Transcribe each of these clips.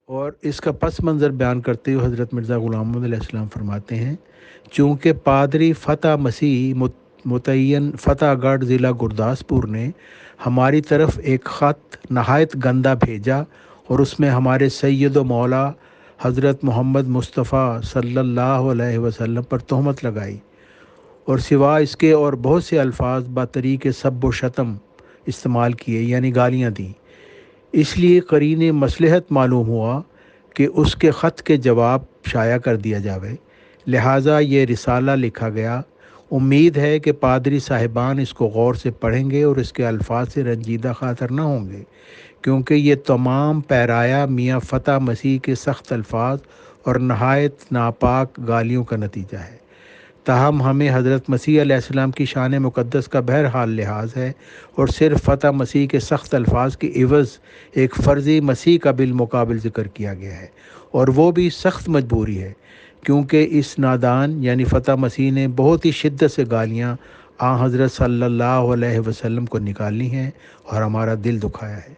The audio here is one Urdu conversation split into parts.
اور اس کا پس منظر بیان کرتے ہوئے حضرت مرزا غلام محمد علیہ السلام فرماتے ہیں، چونکہ پادری فتح مسیح متعین فتح گڑھ ضلع گرداسپور نے ہماری طرف ایک خط نہایت گندہ بھیجا اور اس میں ہمارے سید و مولا حضرت محمد مصطفیٰ صلی اللہ علیہ وسلم پر تہمت لگائی، اور سوا اس کے اور بہت سے الفاظ بطریق سب و شتم استعمال کیے، یعنی گالیاں دیں۔ اس لیے قرین مصلحت معلوم ہوا کہ اس کے خط کے جواب شائع کر دیا جاوے، لہٰذا یہ رسالہ لکھا گیا۔ امید ہے کہ پادری صاحبان اس کو غور سے پڑھیں گے اور اس کے الفاظ سے رنجیدہ خاطر نہ ہوں گے، کیونکہ یہ تمام پیرایا میاں فتح مسیح کے سخت الفاظ اور نہایت ناپاک گالیوں کا نتیجہ ہے۔ تاہم ہمیں حضرت مسیح علیہ السلام کی شان مقدس کا بہرحال لحاظ ہے، اور صرف فتح مسیح کے سخت الفاظ کی عوض ایک فرضی مسیح کا بالمقابل ذکر کیا گیا ہے، اور وہ بھی سخت مجبوری ہے، کیونکہ اس نادان یعنی فتح مسیح نے بہت ہی شدت سے گالیاں حضرت صلی اللہ علیہ وسلم کو نکالی ہیں اور ہمارا دل دکھایا ہے۔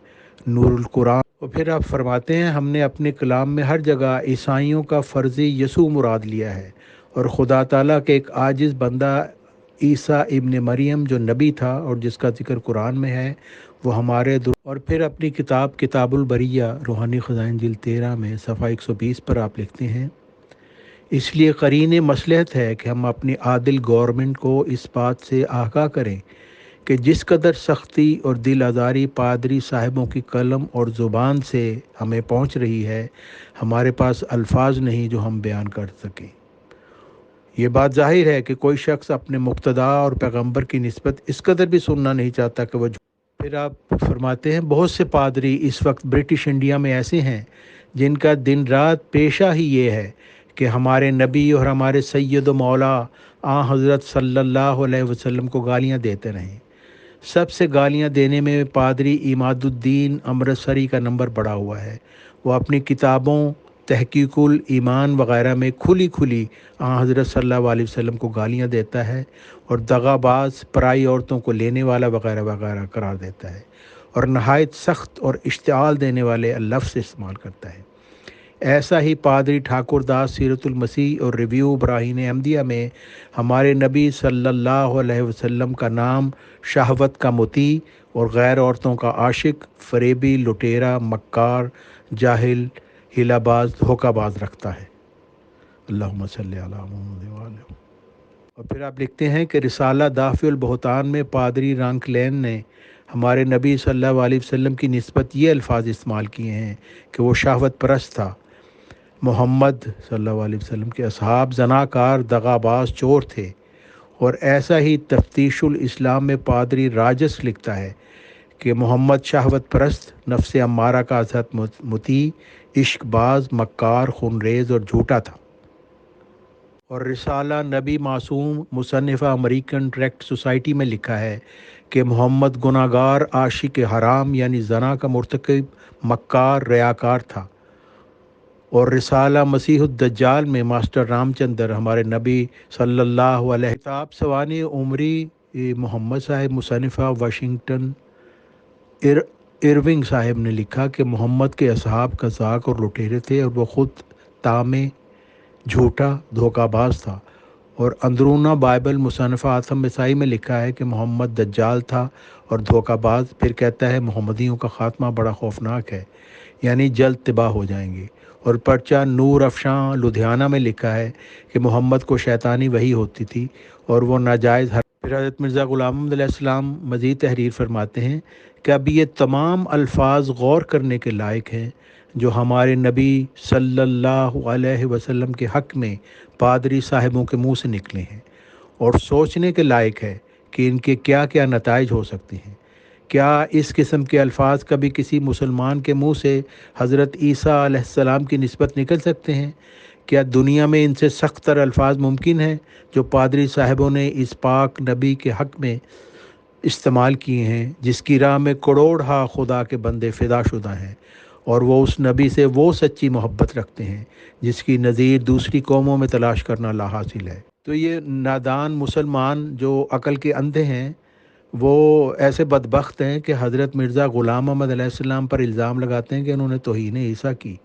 نور القرآن۔ اور پھر آپ فرماتے ہیں، ہم نے اپنے کلام میں ہر جگہ عیسائیوں کا فرضی یسوع مراد لیا ہے، اور خدا تعالیٰ کے ایک عاجز بندہ عیسیٰ ابن مریم جو نبی تھا اور جس کا ذکر قرآن میں ہے، وہ ہمارے اور پھر اپنی کتاب البریہ روحانی خزائن جلد 13 میں صفحہ 120 پر آپ لکھتے ہیں، اس لیے قرین مصلحت ہے کہ ہم اپنی عادل گورنمنٹ کو اس بات سے آگاہ کریں کہ جس قدر سختی اور دل آزاری پادری صاحبوں کی قلم اور زبان سے ہمیں پہنچ رہی ہے، ہمارے پاس الفاظ نہیں جو ہم بیان کر سکیں۔ یہ بات ظاہر ہے کہ کوئی شخص اپنے مقتدا اور پیغمبر کی نسبت اس قدر بھی سننا نہیں چاہتا کہ وہ پھر آپ فرماتے ہیں، بہت سے پادری اس وقت برٹش انڈیا میں ایسے ہیں جن کا دن رات پیشہ ہی یہ ہے کہ ہمارے نبی اور ہمارے سید و مولا حضرت صلی اللہ علیہ وسلم کو گالیاں دیتے رہیں۔ سب سے گالیاں دینے میں پادری عماد الدین امرتسری کا نمبر بڑا ہوا ہے۔ وہ اپنی کتابوں تحقیق الایمان وغیرہ میں کھلی حضرت صلی اللہ علیہ وسلم کو گالیاں دیتا ہے اور دغا باز، پرائی عورتوں کو لینے والا وغیرہ وغیرہ قرار دیتا ہے، اور نہایت سخت اور اشتعال دینے والے لفظ استعمال کرتا ہے۔ ایسا ہی پادری ٹھاکر داس سیرت المسیح اور ریویو براہین احمدیہ میں ہمارے نبی صلی اللہ علیہ وسلم کا نام شہوت کا مطیع اور غیر عورتوں کا عاشق، فریبی، لٹیرا، مکار، جاہل، ہیلا باز، دھوکہ باز رکھتا ہے۔ اللہم صلی علی محمد وآلہ۔ اور پھر آپ لکھتے ہیں کہ رسالہ دافع البہتان میں پادری رانک لین نے ہمارے نبی صلی اللہ علیہ وسلم کی نسبت یہ الفاظ استعمال کیے ہیں کہ وہ شہوت پرست تھا۔ محمد صلی اللہ علیہ وسلم کے اصحاب زناکار، دغاباز، چور تھے۔ اور ایسا ہی تفتیش الاسلام میں پادری راجس لکھتا ہے کہ محمد شہوت پرست، نفس امارہ کا ذات مطیع، عشق باز، مکار، خونریز اور جھوٹا تھا۔ اور رسالہ نبی معصوم مصنفہ امریکن ٹریکٹ سوسائٹی میں لکھا ہے کہ محمد گناہگار، عاشق حرام یعنی زنا کا مرتکب، مکار، ریاکار تھا۔ اور رسالہ مسیح الدجال میں ماسٹر رام چندر ہمارے نبی صلی اللہ علیہ کتاب سوانح عمری محمد صاحب مصنفہ واشنگٹن ارونگ صاحب نے لکھا کہ محمد کے اصحاب قزاق اور لٹیرے تھے، اور وہ خود تامے، جھوٹا، دھوکہ باز تھا۔ اور اندرونہ بائبل مصنفہ آتم مسائی میں لکھا ہے کہ محمد دجال تھا اور دھوکہ باز۔ پھر کہتا ہے محمدیوں کا خاتمہ بڑا خوفناک ہے، یعنی جلد تباہ ہو جائیں گے۔ اور پرچہ نور افشاں لدھیانہ میں لکھا ہے کہ محمد کو شیطانی وحی ہوتی تھی اور وہ ناجائز پھر حضرت مرزا غلام محمد علیہ السلام مزید تحریر فرماتے ہیں کہ اب یہ تمام الفاظ غور کرنے کے لائق ہیں جو ہمارے نبی صلی اللہ علیہ وسلم کے حق میں پادری صاحبوں کے منہ سے نکلے ہیں، اور سوچنے کے لائق ہے کہ ان کے کیا کیا نتائج ہو سکتے ہیں۔ کیا اس قسم کے الفاظ کبھی کسی مسلمان کے منہ سے حضرت عیسیٰ علیہ السلام کی نسبت نکل سکتے ہیں؟ کیا دنیا میں ان سے سخت تر الفاظ ممکن ہیں جو پادری صاحبوں نے اس پاک نبی کے حق میں استعمال کیے ہیں، جس کی راہ میں کروڑہا خدا کے بندے فدا شدہ ہیں، اور وہ اس نبی سے وہ سچی محبت رکھتے ہیں جس کی نظیر دوسری قوموں میں تلاش کرنا لا حاصل ہے؟ تو یہ نادان مسلمان جو عقل کے اندھے ہیں، وہ ایسے بدبخت ہیں کہ حضرت مرزا غلام محمد علیہ السلام پر الزام لگاتے ہیں کہ انہوں نے توہین عیسیٰ کی،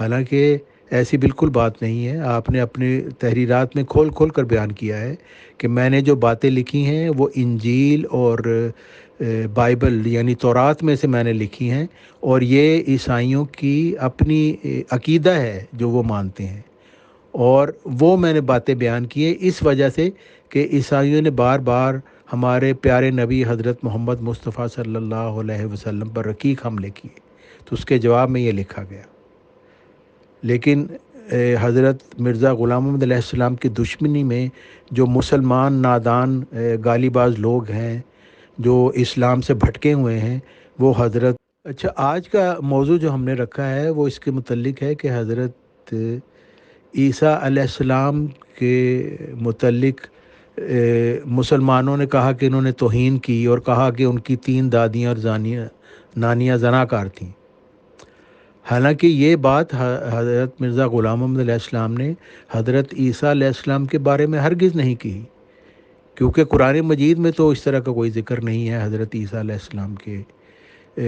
حالانکہ ایسی بالکل بات نہیں ہے. آپ نے اپنی تحریرات میں کھول کھول کر بیان کیا ہے کہ میں نے جو باتیں لکھی ہیں وہ انجیل اور بائبل یعنی تورات میں سے میں نے لکھی ہیں، اور یہ عیسائیوں کی اپنی عقیدہ ہے جو وہ مانتے ہیں. اور وہ میں نے باتیں بیان کی ہیں اس وجہ سے کہ عیسائیوں نے بار بار ہمارے پیارے نبی حضرت محمد مصطفیٰ صلی اللہ علیہ وسلم پر رقیق حملے کیے، تو اس کے جواب میں یہ لکھا گیا. لیکن حضرت مرزا غلام محمد علیہ السلام کی دشمنی میں جو مسلمان نادان گالی باز لوگ ہیں جو اسلام سے بھٹکے ہوئے ہیں وہ حضرت. اچھا، آج کا موضوع جو ہم نے رکھا ہے وہ اس کے متعلق ہے کہ حضرت عیسیٰ علیہ السلام کے متعلق مسلمانوں نے کہا کہ انہوں نے توہین کی، اور کہا کہ ان کی 3 دادیاں اور نانیاں زناکار تھیں. حالانکہ یہ بات حضرت مرزا غلام محمد علیہ السلام نے حضرت عیسیٰ علیہ السلام کے بارے میں ہرگز نہیں کی، کیونکہ قرآن مجید میں تو اس طرح کا کوئی ذکر نہیں ہے حضرت عیسیٰ علیہ السلام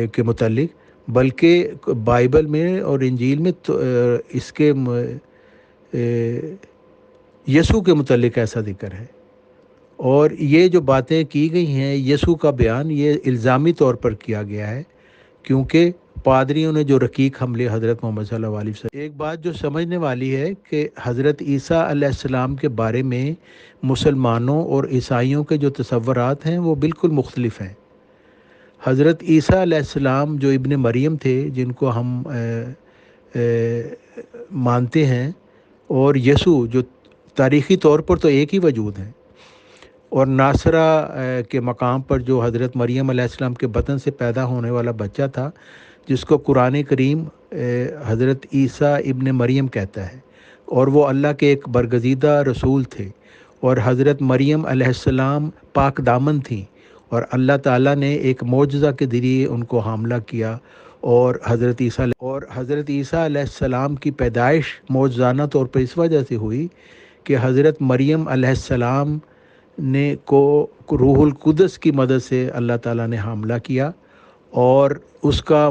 کے متعلق، بلکہ بائبل میں اور انجیل میں تو اس کے یسوع کے متعلق ایسا ذکر ہے. اور یہ جو باتیں کی گئی ہیں یسوع کا بیان یہ الزامی طور پر کیا گیا ہے، کیونکہ پادریوں نے جو رقیق حملے حضرت محمد صلی اللہ علیہ وسلم. ایک بات جو سمجھنے والی ہے کہ حضرت عیسیٰ علیہ السلام کے بارے میں مسلمانوں اور عیسائیوں کے جو تصورات ہیں وہ بالکل مختلف ہیں. حضرت عیسیٰ علیہ السلام جو ابن مریم تھے، جن کو ہم مانتے ہیں، اور یسوع جو تاریخی طور پر تو ایک ہی وجود ہیں، اور ناصرہ کے مقام پر جو حضرت مریم علیہ السلام کے بطن سے پیدا ہونے والا بچہ تھا، جس کو قرآن کریم حضرت عیسیٰ ابن مریم کہتا ہے، اور وہ اللہ کے ایک برگزیدہ رسول تھے، اور حضرت مریم علیہ السلام پاک دامن تھیں، اور اللہ تعالیٰ نے ایک معجزہ کے ذریعے ان کو حاملہ کیا. اور حضرت عیسیٰ علیہ السلام کی پیدائش معجزانہ طور پر اس وجہ سے ہوئی کہ حضرت مریم علیہ السلام نے کو روح القدس کی مدد سے اللہ تعالیٰ نے حاملہ کیا، اور اس کا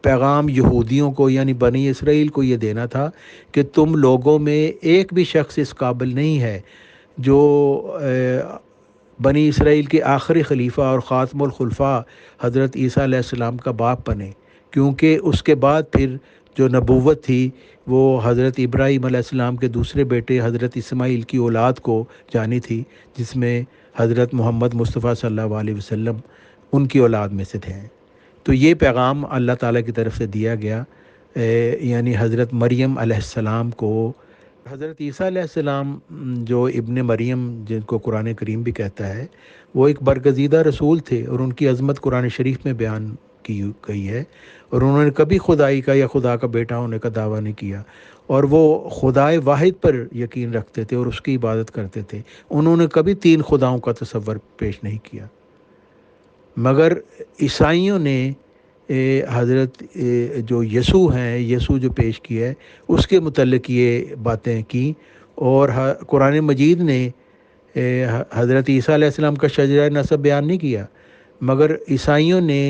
پیغام یہودیوں کو یعنی بنی اسرائیل کو یہ دینا تھا کہ تم لوگوں میں ایک بھی شخص اس قابل نہیں ہے جو بنی اسرائیل کے آخری خلیفہ اور خاتم الخلفاء حضرت عیسیٰ علیہ السلام کا باپ بنے، کیونکہ اس کے بعد پھر جو نبوت تھی وہ حضرت ابراہیم علیہ السلام کے دوسرے بیٹے حضرت اسماعیل کی اولاد کو جانی تھی، جس میں حضرت محمد مصطفیٰ صلی اللہ علیہ وسلم ان کی اولاد میں سے تھے. تو یہ پیغام اللہ تعالیٰ کی طرف سے دیا گیا، یعنی حضرت مریم علیہ السلام کو. حضرت عیسیٰ علیہ السلام جو ابن مریم جن کو قرآن کریم بھی کہتا ہے، وہ ایک برگزیدہ رسول تھے، اور ان کی عظمت قرآن شریف میں بیان کی گئی ہے، اور انہوں نے کبھی خدائی کا یا خدا کا بیٹا ہونے کا دعویٰ نہیں کیا، اور وہ خدائے واحد پر یقین رکھتے تھے اور اس کی عبادت کرتے تھے. انہوں نے کبھی 3 خداؤں کا تصور پیش نہیں کیا. مگر عیسائیوں نے حضرت جو یسوع ہیں، یسوع جو پیش کیا ہے اس کے متعلق یہ باتیں کی، اور قرآن مجید نے حضرت عیسیٰ علیہ السلام کا شجرہ نسب بیان نہیں کیا، مگر عیسائیوں نے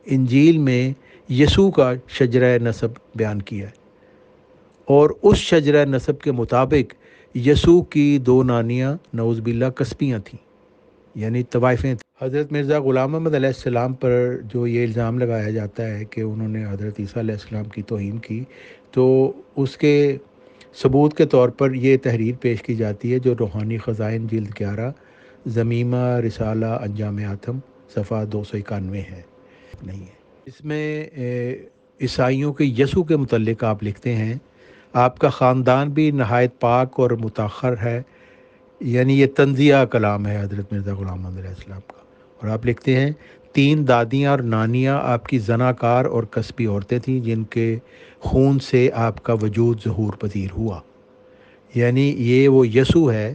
انجیل میں یسوع کا شجرہ نسب بیان کیا ہے، اور اس شجرہ نسب کے مطابق یسوع کی 2 نانیاں نعوذ باللہ قصبیاں تھیں، یعنی طوائفیں تھیں. حضرت مرزا غلام محمد علیہ السلام پر جو یہ الزام لگایا جاتا ہے کہ انہوں نے حضرت عیسیٰ علیہ السلام کی توہین کی، تو اس کے ثبوت کے طور پر یہ تحریر پیش کی جاتی ہے جو روحانی خزائن جلد 11 ضمیمہ رسالہ انجام حاتم صفحہ 291 ہے. نہیں ہے اس میں عیسائیوں کے یسوع کے متعلق آپ لکھتے ہیں، آپ کا خاندان بھی نہایت پاک اور متاخر ہے، یعنی یہ تنزیہ کلام ہے حضرت مرزا غلام محمد علیہ السلام کا. اور آپ لکھتے ہیں 3 دادیاں اور نانیاں آپ کی زناکار اور کسبی عورتیں تھیں جن کے خون سے آپ کا وجود ظہور پذیر ہوا. یعنی یہ وہ یسوع ہے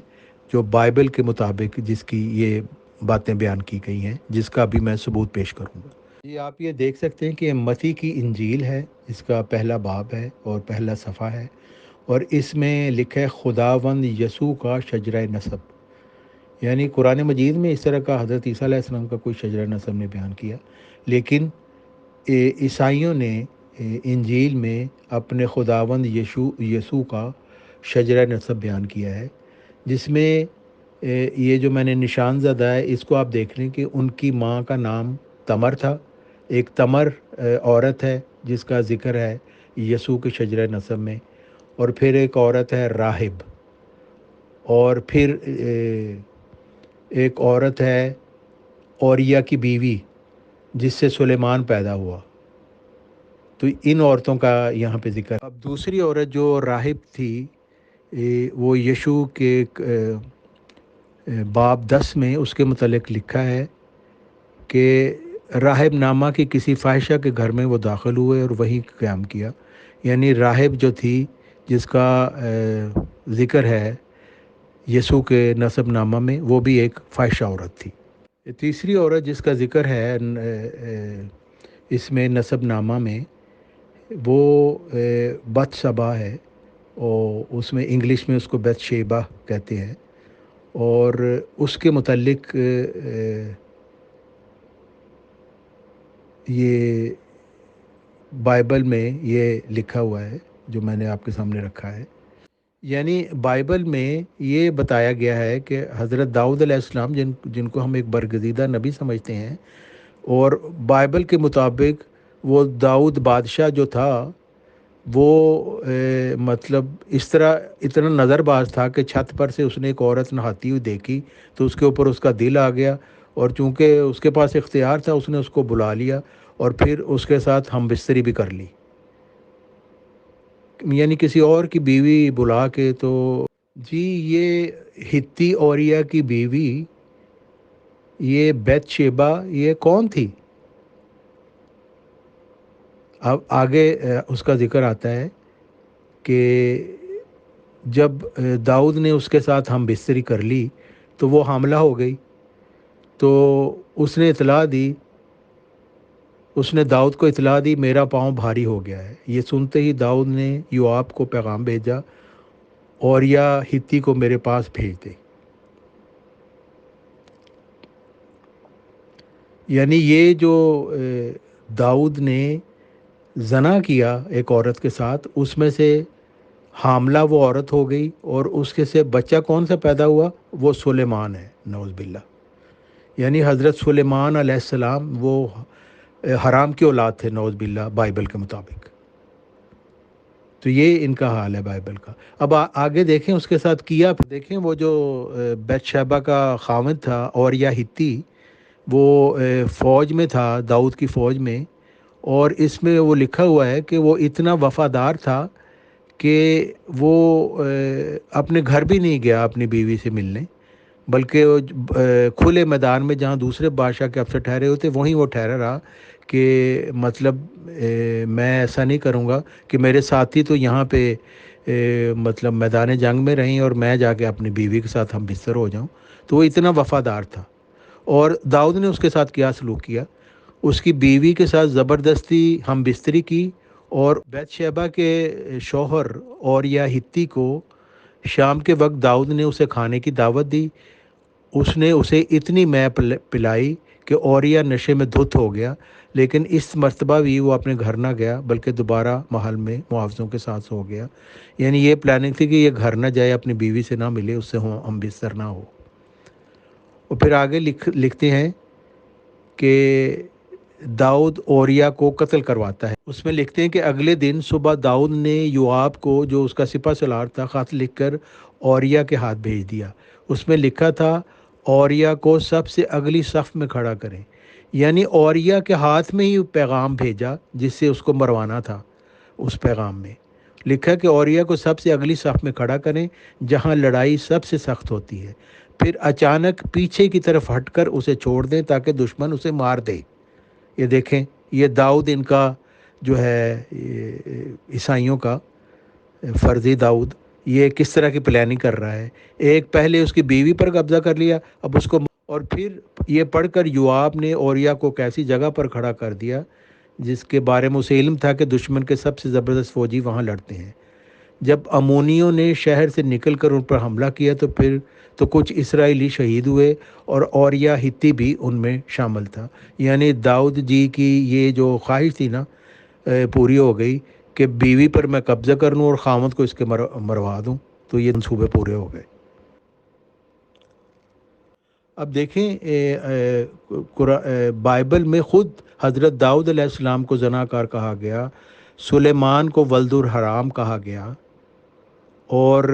جو بائبل کے مطابق جس کی یہ باتیں بیان کی گئی ہیں، جس کا بھی میں ثبوت پیش کروں گا. جی آپ یہ دیکھ سکتے ہیں کہ متی کی انجیل ہے، اس کا پہلا باب ہے اور پہلا صفحہ ہے، اور اس میں لکھا ہے خداوند یسوع کا شجرہ نسب. یعنی قرآن مجید میں اس طرح کا حضرت عیسیٰ علیہ السلام کا کوئی شجرہ نسب نے بیان کیا، لیکن عیسائیوں نے انجیل میں اپنے خداوند یسوع کا شجرہ نسب بیان کیا ہے، جس میں یہ جو میں نے نشان زدہ ہے اس کو آپ دیکھ لیں کہ ان کی ماں کا نام تمر تھا۔ ایک تمر عورت ہے جس کا ذکر ہے یسوع کے شجرہ نسب میں، اور پھر ایک عورت ہے راہب، اور پھر ایک عورت ہے اوریا کی بیوی جس سے سلیمان پیدا ہوا۔ تو ان عورتوں کا یہاں پہ ذکر ہے۔ اب دوسری عورت جو راہب تھی، وہ یشوع کے باب 10 میں اس کے متعلق لکھا ہے کہ راہب نامہ کی کسی فاحشہ کے گھر میں وہ داخل ہوئے اور وہیں قیام کیا۔ یعنی راہب جو تھی جس کا ذکر ہے یسوع کے نسب نامہ میں، وہ بھی ایک فاحشہ عورت تھی۔ تیسری عورت جس کا ذکر ہے اس میں نسب نامہ میں، وہ بت شبہ ہے، اور اس میں انگلش میں اس کو بیت شیبہ کہتے ہیں، اور اس کے متعلق یہ بائبل میں یہ لکھا ہوا ہے جو میں نے آپ کے سامنے رکھا ہے۔ یعنی بائبل میں یہ بتایا گیا ہے کہ حضرت داؤد علیہ السلام جن کو ہم ایک برگزیدہ نبی سمجھتے ہیں، اور بائبل کے مطابق وہ داؤد بادشاہ جو تھا وہ مطلب اس طرح اتنا نظر باز تھا کہ چھت پر سے اس نے ایک عورت نہاتی ہوئی دیکھی تو اس کے اوپر اس کا دل آ گیا، اور چونکہ اس کے پاس اختیار تھا اس نے اس کو بلا لیا اور پھر اس کے ساتھ ہم بستری بھی کر لی۔ یعنی کسی اور کی بیوی بلا کے تو جی، یہ ہتی اوریا کی بیوی، یہ بیت شیبہ، یہ کون تھی؟ اب آگے اس کا ذکر آتا ہے کہ جب داؤد نے اس کے ساتھ ہم بستری کر لی تو وہ حاملہ ہو گئی، تو اس نے اطلاع دی، اس نے داؤد کو اطلاع دی میرا پاؤں بھاری ہو گیا ہے۔ یہ سنتے ہی داؤد نے یوآب کو پیغام بھیجا، اوریا ہتی کو میرے پاس بھیج دے۔ یعنی یہ جو داؤد نے زنا کیا ایک عورت کے ساتھ، اس میں سے حاملہ وہ عورت ہو گئی، اور اس کے سے بچہ کون سا پیدا ہوا؟ وہ سلیمان ہے، نعوذ باللہ۔ یعنی حضرت سلیمان علیہ السلام وہ حرام کی اولاد تھے، نعوذ باللہ، بائبل کے مطابق۔ تو یہ ان کا حال ہے بائبل کا۔ اب آگے دیکھیں اس کے ساتھ کیا، دیکھیں وہ جو بیت شیبہ کا خاوند تھا اوریا ہتی، وہ فوج میں تھا، داؤد کی فوج میں، اور اس میں وہ لکھا ہوا ہے کہ وہ اتنا وفادار تھا کہ وہ اپنے گھر بھی نہیں گیا اپنی بیوی سے ملنے، بلکہ کھلے میدان میں جہاں دوسرے بادشاہ کے افسر ٹھہرے ہوتے وہیں وہ ٹھہرا رہا کہ مطلب میں ایسا نہیں کروں گا کہ میرے ساتھی تو یہاں پہ مطلب میدان جنگ میں رہیں اور میں جا کے اپنی بیوی کے ساتھ ہم بستر ہو جاؤں۔ تو وہ اتنا وفادار تھا، اور داؤد نے اس کے ساتھ کیا سلوک کیا؟ اس کی بیوی کے ساتھ زبردستی ہم بستری کی، اور بیت شیبہ کے شوہر اوریا ہتی کو شام کے وقت داؤد نے اسے کھانے کی دعوت دی۔ اس نے اسے اتنی مے پلائی کہ اوریا نشے میں دھت ہو گیا، لیکن اس مرتبہ بھی وہ اپنے گھر نہ گیا بلکہ دوبارہ محل میں معاوضوں کے ساتھ سو گیا۔ یعنی یہ پلاننگ تھی کہ یہ گھر نہ جائے، اپنی بیوی سے نہ ملے، اس سے ہم بستر نہ ہو۔ اور پھر آگے لکھتے ہیں کہ داؤد اوریا کو قتل کرواتا ہے۔ اس میں لکھتے ہیں کہ اگلے دن صبح داؤد نے یوآب کو، جو اس کا سپہ سالار تھا، خط لکھ کر اوریا کے ہاتھ بھیج دیا۔ اس میں لکھا تھا اوریا کو سب سے اگلی صف میں کھڑا کریں۔ یعنی اوریا کے ہاتھ میں ہی پیغام بھیجا جس سے اس کو مروانا تھا۔ اس پیغام میں لکھا کہ اوریا کو سب سے اگلی صف میں کھڑا کریں جہاں لڑائی سب سے سخت ہوتی ہے، پھر اچانک پیچھے کی طرف ہٹ کر اسے چھوڑ دیں تاکہ دشمن اسے مار دے۔ یہ دیکھیں، یہ داؤد ان کا جو ہے عیسائیوں کا فرضی داؤد، یہ کس طرح کی پلاننگ کر رہا ہے۔ ایک پہلے اس کی بیوی پر قبضہ کر لیا، اب اس کو، اور پھر یہ پڑھ کر یوآب نے اوریا کو کیسی جگہ پر کھڑا کر دیا جس کے بارے میں اسے علم تھا کہ دشمن کے سب سے زبردست فوجی وہاں لڑتے ہیں۔ جب امونیوں نے شہر سے نکل کر ان پر حملہ کیا تو پھر تو کچھ اسرائیلی شہید ہوئے، اور اوریا ہتی بھی ان میں شامل تھا۔ یعنی داؤد جی کی یہ جو خواہش تھی نا، پوری ہو گئی کہ بیوی پر میں قبضہ کر لوں اور خامد کو اس کے مروا دوں، تو یہ منصوبے پورے ہو گئے۔ اب دیکھیں بائبل میں خود حضرت داؤد علیہ السلام کو زناکار کہا گیا، سلیمان کو ولد الحرام کہا گیا، اور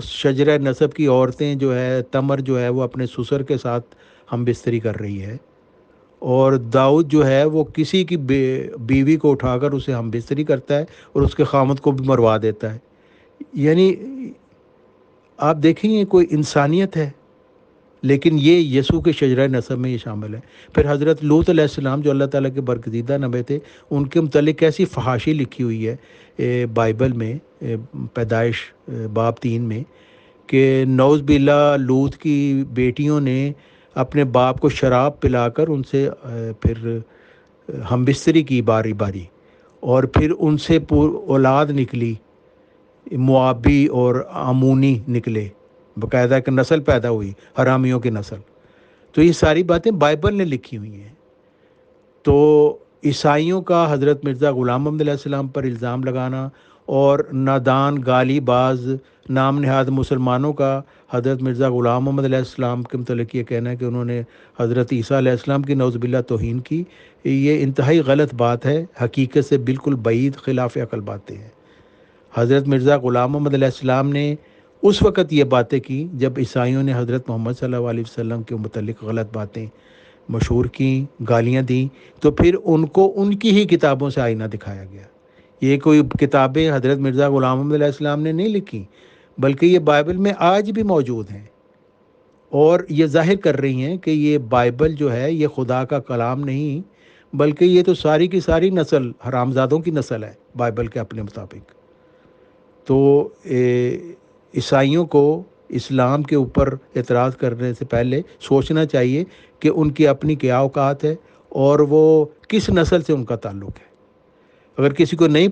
شجرہ نسب کی عورتیں جو ہے، تمر جو ہے وہ اپنے سسر کے ساتھ ہم بستری کر رہی ہے، اور داؤد جو ہے وہ کسی کی بیوی کو اٹھا کر اسے ہم بستری کرتا ہے اور اس کے خامد کو بھی مروا دیتا ہے۔ یعنی آپ دیکھیں یہ کوئی انسانیت ہے، لیکن یہ یسوع کے شجرہ نسب میں یہ شامل ہے۔ پھر حضرت لوط علیہ السلام جو اللہ تعالیٰ کے برگزیدہ نبی تھے، ان کے متعلق کیسی فحاشی لکھی ہوئی ہے بائبل میں، پیدائش باب 3 میں، کہ نعوذ باللہ لوط کی بیٹیوں نے اپنے باپ کو شراب پلا کر ان سے پھر ہم بستری کی باری باری، اور پھر ان سے اولاد نکلی، موابی اور امونی نکلے، باقاعدہ ایک نسل پیدا ہوئی، حرامیوں کی نسل۔ تو یہ ساری باتیں بائبل نے لکھی ہوئی ہیں۔ تو عیسائیوں کا حضرت مرزا غلام محمد علیہ السلام پر الزام لگانا، اور نادان گالی باز نام نہاد مسلمانوں کا حضرت مرزا غلام محمد علیہ السلام کے متعلق یہ کہنا ہے کہ انہوں نے حضرت عیسیٰ علیہ السلام کی نعوذ باللہ توہین کی، یہ انتہائی غلط بات ہے، حقیقت سے بالکل بعید، خلاف عقل باتیں ہیں۔ حضرت مرزا غلام محمد علیہ السلام نے اس وقت یہ باتیں کی جب عیسائیوں نے حضرت محمد صلی اللہ علیہ وسلم کے متعلق غلط باتیں مشہور کیں، گالیاں دیں، تو پھر ان کو ان کی ہی کتابوں سے آئینہ دکھایا گیا۔ یہ کوئی کتابیں حضرت مرزا غلام محمد علیہ السلام نے نہیں لکھی، بلکہ یہ بائبل میں آج بھی موجود ہیں، اور یہ ظاہر کر رہی ہیں کہ یہ بائبل جو ہے یہ خدا کا کلام نہیں، بلکہ یہ تو ساری کی ساری نسل حرامزادوں کی نسل ہے بائبل کے اپنے مطابق۔ تو عیسائیوں کو اسلام کے اوپر اعتراض کرنے سے پہلے سوچنا چاہیے کہ ان کی اپنی کیا اوقات ہے اور وہ کس نسل سے ان کا تعلق ہے۔ اگر کسی کو نہیں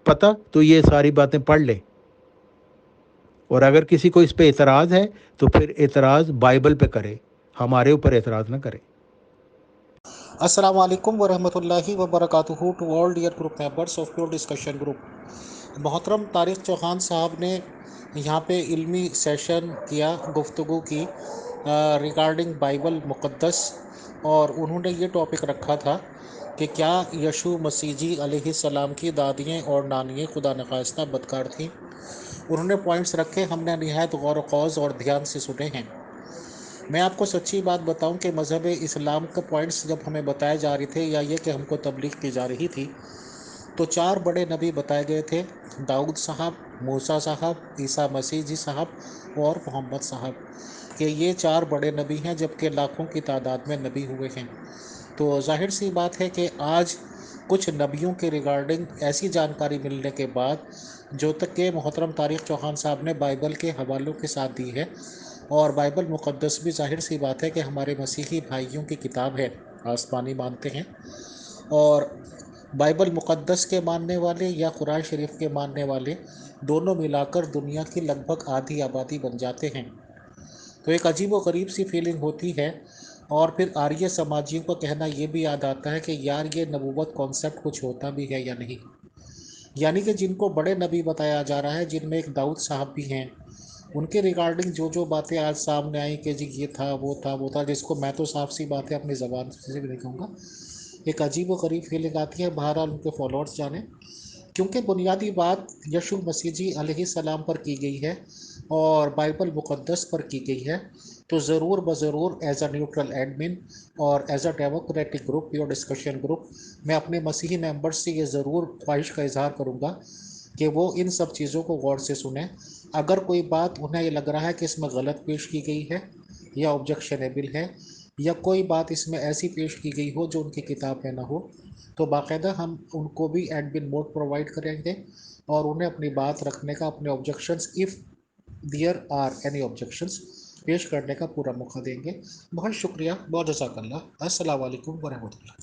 پتہ تو یہ ساری باتیں پڑھ لے، اور اگر کسی کو اس پہ اعتراض ہے تو پھر اعتراض بائبل پہ کرے، ہمارے اوپر اعتراض نہ کرے۔ السلام علیکم ورحمۃ اللہ وبرکاتہ to all dear group members of pure discussion group. محترم طارق چوہان صاحب نے یہاں پہ علمی سیشن کیا، گفتگو کی ریگارڈنگ بائبل مقدس، اور انہوں نے یہ ٹاپک رکھا تھا کہ کیا یشوع مسیح جی علیہ السلام کی دادیاں اور نانیاں خدا نخواستہ بدکار تھیں۔ انہوں نے پوائنٹس رکھے، ہم نے نہایت غور و خوض اور دھیان سے سنے ہیں۔ میں آپ کو سچی بات بتاؤں کہ مذہب اسلام کے پوائنٹس جب ہمیں بتائے جا رہے تھے، یا یہ کہ ہم کو تبلیغ کی جا رہی تھی، تو 4 بڑے نبی بتائے گئے تھے: داؤد صاحب، موسیٰ صاحب، عیسیٰ مسیح جی صاحب اور محمد صاحب، کہ یہ 4 بڑے نبی ہیں، جبکہ لاکھوں کی تعداد میں نبی ہوئے ہیں۔ تو ظاہر سی بات ہے کہ آج کچھ نبیوں کے ریگارڈنگ ایسی جانکاری ملنے کے بعد، جو تک کہ محترم طارق چوہان صاحب نے بائبل کے حوالوں کے ساتھ دی ہے، اور بائبل مقدس بھی ظاہر سی بات ہے کہ ہمارے مسیحی بھائیوں کی کتاب ہے، آسمانی مانتے ہیں، اور بائبل مقدس کے ماننے والے یا قرآن شریف کے ماننے والے دونوں ملا کر دنیا کی لگ بھگ آدھی آبادی بن جاتے ہیں۔ تو ایک عجیب و غریب سی فیلنگ ہوتی ہے، اور پھر آریہ سماجیوں کو کہنا یہ بھی یاد آتا ہے کہ یار یہ نبوت کانسیپٹ کچھ ہوتا بھی ہے یا نہیں۔ یعنی کہ جن کو بڑے نبی بتایا جا رہا ہے، جن میں ایک داؤد صاحب بھی ہیں، ان کے ریگارڈنگ جو باتیں آج سامنے آئیں کہ جی یہ تھا وہ تھا وہ تھا، جس کو میں تو صاف سی باتیں اپنی زبان سے بھی نہیں کہوں گا، ایک عجیب و غریب فیلنگ آتی ہے۔ بہرحال ان کے فالوورز جانیں، کیونکہ بنیادی بات یشوع مسیح جی علیہ السلام پر کی گئی ہے اور بائبل مقدس پر کی گئی ہے، تو ضرور بضرور ایز اے نیوٹرل ایڈمن اور as a democratic group, pure discussion group, میں اپنے مسیحی ممبرز سے یہ ضرور خواہش کا اظہار کروں گا کہ وہ ان سب چیزوں کو غور سے سنیں۔ اگر کوئی بات انہیں یہ لگ رہا ہے کہ اس میں غلط پیش کی گئی ہے یا آبجیکشنیبل ہے، یا کوئی بات اس میں ایسی پیش کی گئی ہو جو ان کی کتاب میں نہ ہو، تو باقاعدہ ہم ان کو بھی ایڈمن موڈ پرووائڈ کریں گے، اور انہیں اپنی بات رکھنے کا، اپنے objections if there are any objections پیش کرنے کا پورا موقع دیں گے۔ بہت شکریہ، بہت جزاک اللہ۔ السلام علیکم ورحمۃ اللہ۔